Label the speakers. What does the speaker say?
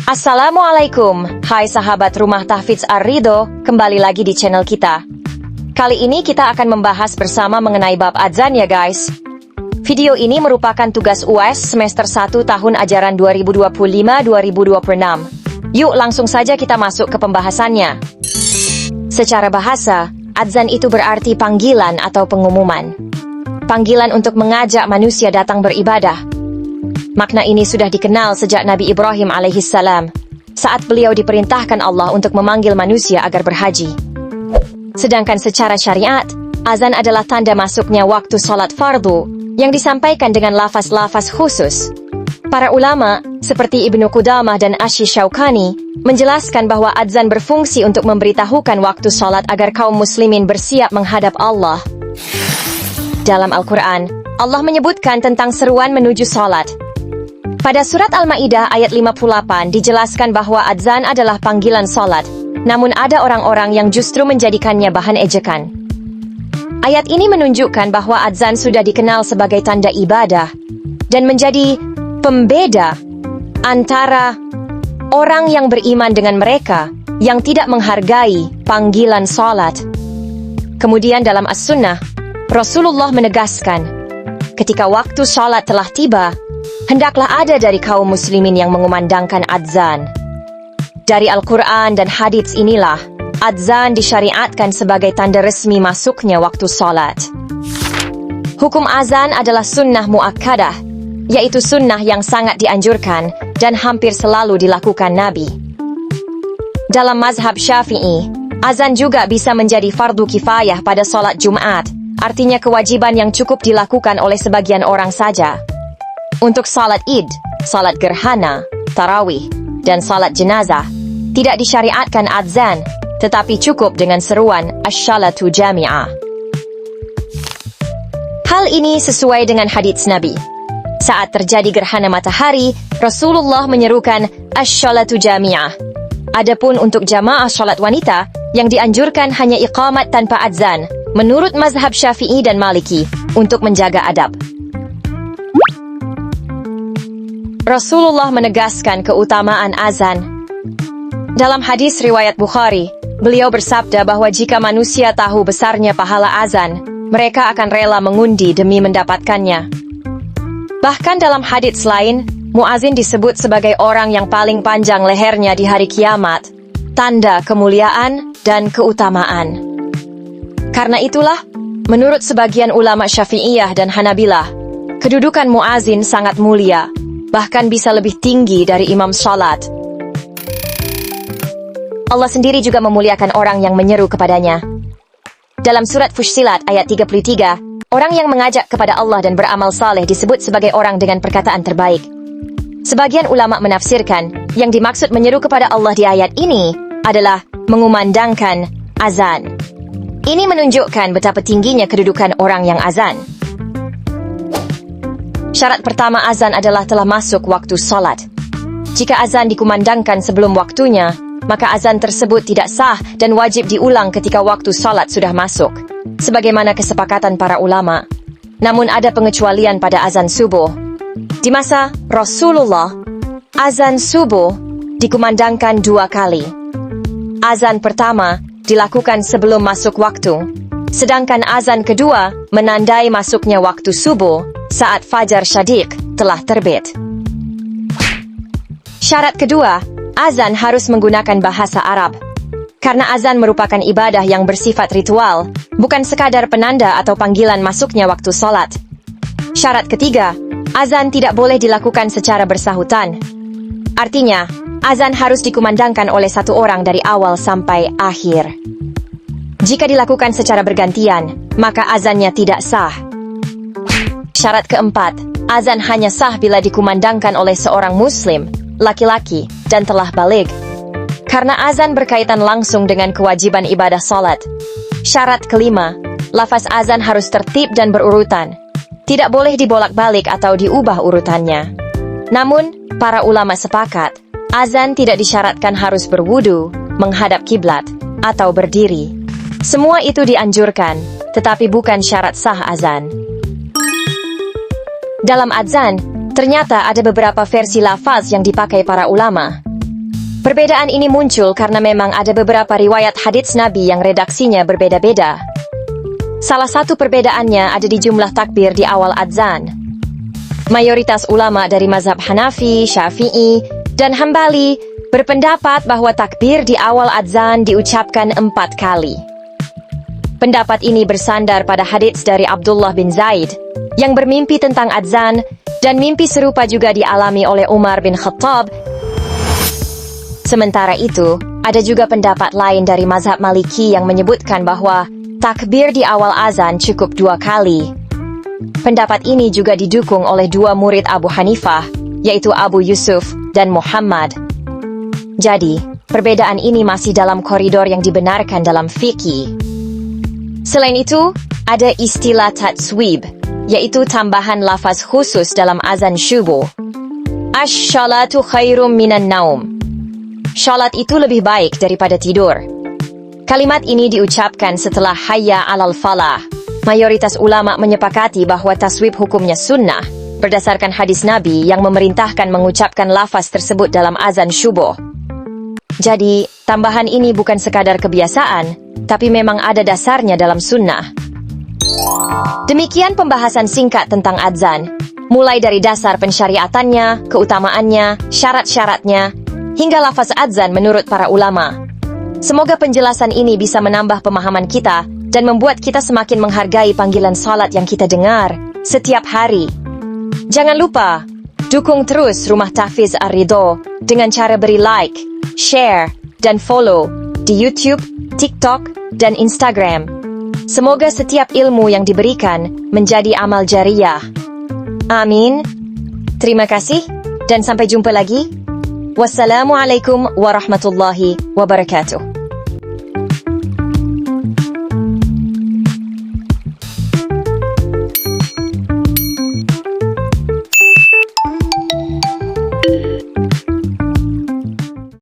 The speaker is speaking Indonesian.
Speaker 1: Assalamualaikum, hai sahabat rumah Tahfidz Ar-Ridho, kembali lagi di channel kita. Kali ini kita akan membahas bersama mengenai bab adzan ya guys. Video ini merupakan tugas UAS semester 1 tahun ajaran 2025-2026. Yuk langsung saja kita masuk ke pembahasannya. Secara bahasa, adzan itu berarti panggilan atau pengumuman. Panggilan untuk mengajak manusia datang beribadah. Makna ini sudah dikenal sejak Nabi Ibrahim alaihissalam, saat beliau diperintahkan Allah untuk memanggil manusia agar berhaji. Sedangkan secara syariat, azan adalah tanda masuknya waktu sholat fardu, yang disampaikan dengan lafaz-lafaz khusus. Para ulama, seperti Ibnu Qudamah dan Asy-Syaukani, menjelaskan bahwa azan berfungsi untuk memberitahukan waktu sholat agar kaum muslimin bersiap menghadap Allah. Dalam Al-Quran, Allah menyebutkan tentang seruan menuju sholat. Pada surat Al-Maidah ayat 58 dijelaskan bahwa adzan adalah panggilan sholat, namun ada orang-orang yang justru menjadikannya bahan ejekan. Ayat ini menunjukkan bahwa adzan sudah dikenal sebagai tanda ibadah, dan menjadi pembeda antara orang yang beriman dengan mereka yang tidak menghargai panggilan sholat. Kemudian dalam As-Sunnah, Rasulullah menegaskan, ketika waktu sholat telah tiba, hendaklah ada dari kaum muslimin yang mengumandangkan adzan. Dari Al-Quran dan hadits inilah, adzan disyariatkan sebagai tanda resmi masuknya waktu sholat. Hukum azan adalah sunnah muakkadah, yaitu sunnah yang sangat dianjurkan dan hampir selalu dilakukan Nabi. Dalam mazhab Syafi'i, azan juga bisa menjadi fardu kifayah pada sholat Jumat, artinya kewajiban yang cukup dilakukan oleh sebagian orang saja. Untuk salat Id, salat gerhana, tarawih, dan salat jenazah, tidak disyariatkan adzan, tetapi cukup dengan seruan asy-syalatu jami'ah. Hal ini sesuai dengan hadits Nabi. Saat terjadi gerhana matahari, Rasulullah menyerukan asy-syalatu jami'ah. Adapun untuk jamaah salat wanita, yang dianjurkan hanya iqamat tanpa adzan, menurut mazhab Syafi'i dan Maliki, untuk menjaga adab. Rasulullah menegaskan keutamaan azan. Dalam hadis riwayat Bukhari, beliau bersabda bahwa jika manusia tahu besarnya pahala azan, mereka akan rela mengundi demi mendapatkannya. Bahkan dalam hadits lain, muazin disebut sebagai orang yang paling panjang lehernya di hari kiamat, tanda kemuliaan dan keutamaan. Karena itulah, menurut sebagian ulama Syafi'iyah dan Hanabilah, kedudukan muazin sangat mulia, bahkan bisa lebih tinggi dari imam salat. Allah sendiri juga memuliakan orang yang menyeru kepadanya. Dalam surat Fussilat ayat 33, orang yang mengajak kepada Allah dan beramal saleh disebut sebagai orang dengan perkataan terbaik. Sebagian ulama menafsirkan, yang dimaksud menyeru kepada Allah di ayat ini adalah mengumandangkan azan. Ini menunjukkan betapa tingginya kedudukan orang yang azan. Syarat pertama azan adalah telah masuk waktu sholat. Jika azan dikumandangkan sebelum waktunya, maka azan tersebut tidak sah dan wajib diulang ketika waktu sholat sudah masuk, sebagaimana kesepakatan para ulama. Namun ada pengecualian pada azan subuh. Di masa Rasulullah, azan subuh dikumandangkan 2 kali. Azan pertama dilakukan sebelum masuk waktu, sedangkan azan kedua menandai masuknya waktu subuh saat fajar syadiq telah terbit. Syarat kedua, azan harus menggunakan bahasa Arab. Karena azan merupakan ibadah yang bersifat ritual, bukan sekadar penanda atau panggilan masuknya waktu sholat. Syarat ketiga, azan tidak boleh dilakukan secara bersahutan. Artinya, azan harus dikumandangkan oleh satu orang dari awal sampai akhir. Jika dilakukan secara bergantian, maka azannya tidak sah. Syarat keempat, azan hanya sah bila dikumandangkan oleh seorang muslim, laki-laki, dan telah baligh. Karena azan berkaitan langsung dengan kewajiban ibadah salat. Syarat kelima, lafaz azan harus tertib dan berurutan. Tidak boleh dibolak-balik atau diubah urutannya. Namun, para ulama sepakat, azan tidak disyaratkan harus berwudu, menghadap kiblat, atau berdiri. Semua itu dianjurkan, tetapi bukan syarat sah azan. Dalam adzan, ternyata ada beberapa versi lafaz yang dipakai para ulama. Perbedaan ini muncul karena memang ada beberapa riwayat hadits Nabi yang redaksinya berbeda-beda. Salah satu perbedaannya ada di jumlah takbir di awal adzan. Mayoritas ulama dari mazhab Hanafi, Syafi'i, dan Hambali berpendapat bahwa takbir di awal adzan diucapkan 4 kali. Pendapat ini bersandar pada hadits dari Abdullah bin Zaid yang bermimpi tentang adzan, dan mimpi serupa juga dialami oleh Umar bin Khattab. Sementara itu, ada juga pendapat lain dari mazhab Maliki yang menyebutkan bahwa takbir di awal azan cukup 2 kali. Pendapat ini juga didukung oleh 2 murid Abu Hanifah, yaitu Abu Yusuf dan Muhammad. Jadi, perbedaan ini masih dalam koridor yang dibenarkan dalam fikih. Selain itu, ada istilah tatswib, yaitu tambahan lafaz khusus dalam azan syubuh. Ash-shalatu khairum minan naum. Shalat itu lebih baik daripada tidur. Kalimat ini diucapkan setelah hayya alal falah. Mayoritas ulama menyepakati bahwa taswib hukumnya sunnah, berdasarkan hadis Nabi yang memerintahkan mengucapkan lafaz tersebut dalam azan syubuh. Jadi, tambahan ini bukan sekadar kebiasaan, tapi memang ada dasarnya dalam sunnah. Demikian pembahasan singkat tentang adzan, mulai dari dasar pensyariatannya, keutamaannya, syarat-syaratnya, hingga lafaz adzan menurut para ulama. Semoga penjelasan ini bisa menambah pemahaman kita dan membuat kita semakin menghargai panggilan salat yang kita dengar setiap hari. Jangan lupa, dukung terus Rumah Tahfiz Ar-Ridho dengan cara beri like, share, dan follow di YouTube, TikTok, dan Instagram. Semoga setiap ilmu yang diberikan menjadi amal jariyah. Amin. Terima kasih, dan sampai jumpa lagi. Wassalamualaikum warahmatullahi wabarakatuh.